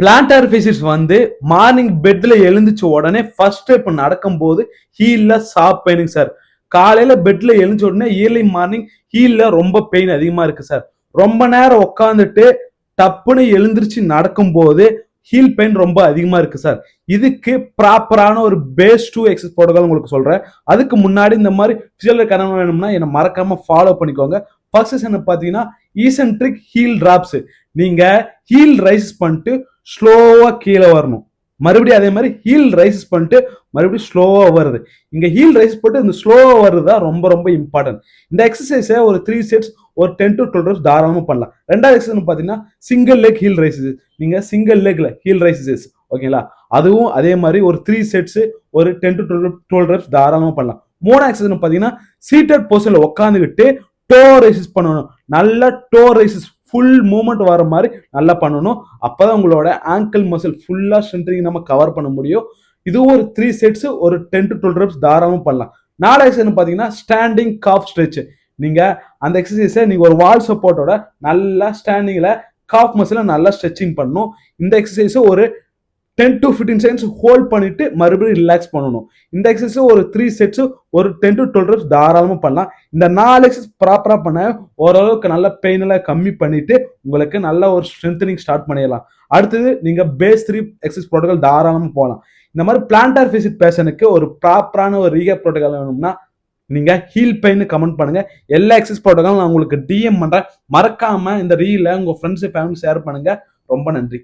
Plantar ஃபேசிஸ் வந்து morning பெட்ல எழுந்துச்சு உடனே ஃபர்ஸ்ட் ஸ்டெப் நடக்கும்போது ஹீல்ல சாப் பெயினிங் சார். காலையில பெட்ல எழுந்துச்ச உடனே இயர்லி மார்னிங் ஹீல்ல ரொம்ப பெயின் அதிகமா இருக்கு சார். ரொம்ப நேரம் உட்காந்துட்டு டப்புன்னு எழுந்திருச்சு நடக்கும்போது ஹீல் பெயின் ரொம்ப அதிகமா இருக்கு சார். இதுக்கு ப்ராப்பரான ஒரு பேஸ் 2 எக்ஸசைஸ் ப்ரோட்டோகால் உங்களுக்கு சொல்றேன். அதுக்கு முன்னாடி இந்த மாதிரி பிசியோல கனவு வேணும்னா என்ன மறக்காம ஃபாலோ பண்ணிக்கோங்க. ஃபர்ஸ்ட் என்ன பாத்தீங்கன்னா ஈசென்ட்ரிக் ஹீல் டிராப்ஸ். நீங்க ஹீல் ரைஸ் பண்ணிட்டு ஸ்லோவா கீழே வரணும். மறுபடியும் அதே மாதிரி ஹீல் ரைஸ் பண்ணிட்டு மறுபடியும் ஸ்லோவா வருது. இங்க ஹீல் ரைஸ் பண்ணிட்டு இந்த ஸ்லோவா வருதா ரொம்ப ரொம்ப இம்பார்ட்டன்ட். இந்த எக்ஸசைஸை ஒரு 3 செட்ஸ் ஒரு 10 to 12 reps தாராளமா பண்ணலாம். ரெண்டாவது எக்ஸசைஸ் பாத்தீங்கன்னா சிங்கிள் லெக் ஹீல் ரைசஸ். நீங்க சிங்கிள் லெக்ல ஹீல் ரைசஸ் ஓகேங்களா, அதுவும் அதே மாதிரி ஒரு 3 செட்ஸ் ஒரு 10 to 12 reps தாராளமா பண்ணலாம். மூணாவது எக்ஸசைஸ் பாத்தீங்கன்னா சீட்டட் பொசிஷன்ல உட்காந்துக்கிட்டு டோ ரைசஸ் பண்ணணும். நல்ல டோ ரைசஸ் ஃபுல் மூவ்மெண்ட் வர மாதிரி நல்லா பண்ணணும். அப்பதான் உங்களோட ஆங்கிள் மசில் ஃபுல்லா ஸ்ட்ரென்தனிங் நம்ம கவர் பண்ண முடியும். இது ஒரு 3 செட்ஸ் ஒரு 10 to 12 reps தாராளமா பண்ணலாம். நாலாவது எக்ஸசைஸ் பாத்தீங்கன்னா ஸ்டாண்டிங் காஃப் ஸ்ட்ரெச். நீங்க அந்த எக்ஸசைஸை நீங்க ஒரு வால் சப்போர்ட்டோட நல்லா ஸ்டாண்டிங்ல காஃப் மசில நல்லா ஸ்ட்ரெச்சிங் பண்ணணும். இந்த எக்ஸசைஸ் ஒரு 10 to 15 செகண்ட்ஸ் ஹோல்ட் பண்ணிட்டு மறுபடியும் ரிலாக்ஸ் பண்ணணும். இந்த எக்ஸசைஸ் ஒரு 3 செட்ஸ் ஒரு 10 to 12 reps தாராளமா பண்ணலாம். இந்த 4 எக்ஸசைஸ் ப்ராப்பரா பண்ண ஓரளவுக்கு நல்ல பெயின் எல்லாம் கம்மி பண்ணிட்டு உங்களுக்கு நல்ல ஒரு ஸ்ட்ரென்தனிங் ஸ்டார்ட் பண்ணிடலாம். அடுத்தது நீங்க பேஸ் 3 எக்ஸசைஸ் ப்ரோட்டோகால் தாராளமா போகலாம். இந்த மாதிரி பிளான்டார் ஃபேசிஸ் பேஷனுக்கு ஒரு ப்ராப்பரான ஒரு ரீகேப் ப்ரோட்டோகால் வேணும்னா நீங்க ஹீல் பெயின் கமெண்ட் பண்ணுங்க. எல்லா எக்ஸசைஸ் ப்ரோட்டோகாலும் நான் உங்களுக்கு டிஎம் பண்றேன். மறக்காம இந்த ரீல உங்க ஃப்ரெண்ட்ஸ் ஃபேமிலி ஷேர் பண்ணுங்க. ரொம்ப நன்றி.